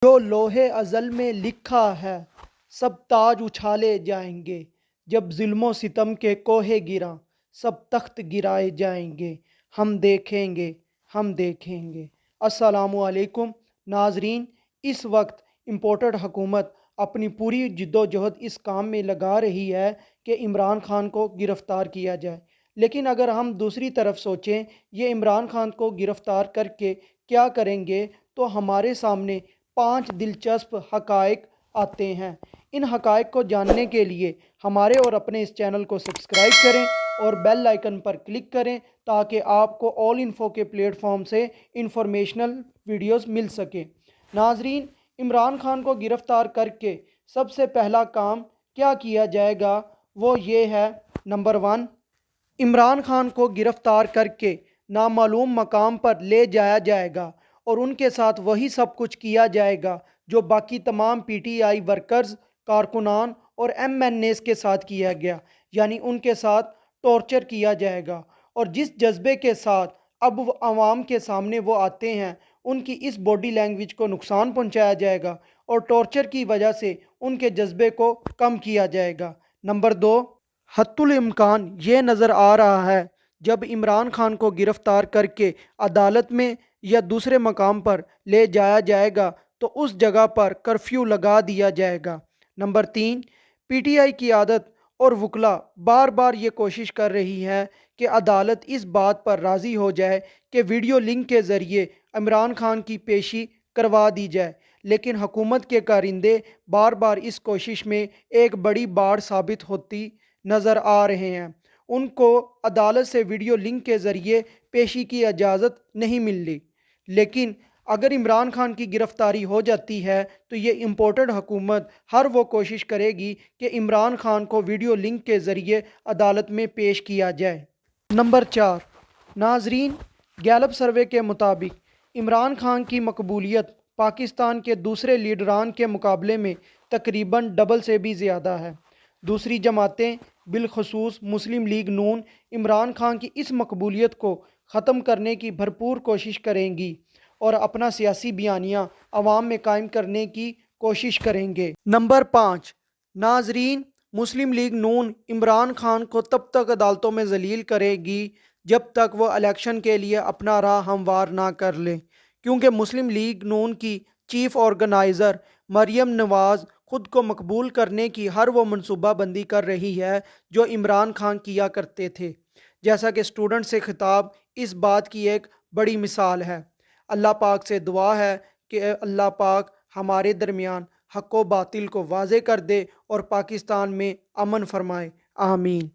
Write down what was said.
جو لوہے ازل میں لکھا ہے سب تاج اچھالے جائیں گے، جب ظلم و ستم کے کوہ گراں سب تخت گرائے جائیں گے، ہم دیکھیں گے، ہم دیکھیں گے۔ السلام علیکم ناظرین، اس وقت امپورٹڈ حکومت اپنی پوری جد و جہد اس کام میں لگا رہی ہے کہ عمران خان کو گرفتار کیا جائے، لیکن اگر ہم دوسری طرف سوچیں یہ عمران خان کو گرفتار کر کے کیا کریں گے تو ہمارے سامنے 5 دلچسپ حقائق آتے ہیں۔ ان حقائق کو جاننے کے لیے ہمارے اور اپنے اس چینل کو سبسکرائب کریں اور بیل آئیکن پر کلک کریں تاکہ آپ کو آل انفو کے پلیٹ فارم سے انفارمیشنل ویڈیوز مل سکیں۔ ناظرین، عمران خان کو گرفتار کر کے سب سے پہلا کام کیا کیا جائے گا وہ یہ ہے، نمبر 1، عمران خان کو گرفتار کر کے نامعلوم مقام پر لے جایا جائے گا اور ان کے ساتھ وہی سب کچھ کیا جائے گا جو باقی تمام پی ٹی آئی ورکرز، کارکنان اور ایم این ایز کے ساتھ کیا گیا، یعنی ان کے ساتھ ٹارچر کیا جائے گا۔ اور جس جذبے کے ساتھ اب عوام کے سامنے وہ آتے ہیں، ان کی اس باڈی لینگویج کو نقصان پہنچایا جائے گا اور ٹارچر کی وجہ سے ان کے جذبے کو کم کیا جائے گا۔ نمبر 2، حتی الامکان یہ نظر آ رہا ہے جب عمران خان کو گرفتار کر کے عدالت میں یا دوسرے مقام پر لے جایا جائے گا تو اس جگہ پر کرفیو لگا دیا جائے گا۔ نمبر 3، پی ٹی آئی کی عادت اور وکلا بار بار یہ کوشش کر رہی ہے کہ عدالت اس بات پر راضی ہو جائے کہ ویڈیو لنک کے ذریعے عمران خان کی پیشی کروا دی جائے، لیکن حکومت کے کارندے بار بار اس کوشش میں ایک بڑی باڑ ثابت ہوتی نظر آ رہے ہیں۔ ان کو عدالت سے ویڈیو لنک کے ذریعے پیشی کی اجازت نہیں مل رہی، لیکن اگر عمران خان کی گرفتاری ہو جاتی ہے تو یہ امپورٹڈ حکومت ہر وہ کوشش کرے گی کہ عمران خان کو ویڈیو لنک کے ذریعے عدالت میں پیش کیا جائے۔ نمبر 4، ناظرین، گیلپ سروے کے مطابق عمران خان کی مقبولیت پاکستان کے دوسرے لیڈران کے مقابلے میں تقریباً ڈبل سے بھی زیادہ ہے۔ دوسری جماعتیں بالخصوص مسلم لیگ نون عمران خان کی اس مقبولیت کو ختم کرنے کی بھرپور کوشش کریں گی اور اپنا سیاسی بیانیہ عوام میں قائم کرنے کی کوشش کریں گے۔ نمبر 5، ناظرین، مسلم لیگ نون عمران خان کو تب تک عدالتوں میں ذلیل کرے گی جب تک وہ الیکشن کے لیے اپنا راہ ہموار نہ کر لے، کیونکہ مسلم لیگ نون کی چیف آرگنائزر مریم نواز خود کو مقبول کرنے کی ہر وہ منصوبہ بندی کر رہی ہے جو عمران خان کیا کرتے تھے، جیسا کہ اسٹوڈنٹ سے خطاب اس بات کی ایک بڑی مثال ہے۔ اللہ پاک سے دعا ہے کہ اللہ پاک ہمارے درمیان حق و باطل کو واضح کر دے اور پاکستان میں امن فرمائے، آمین۔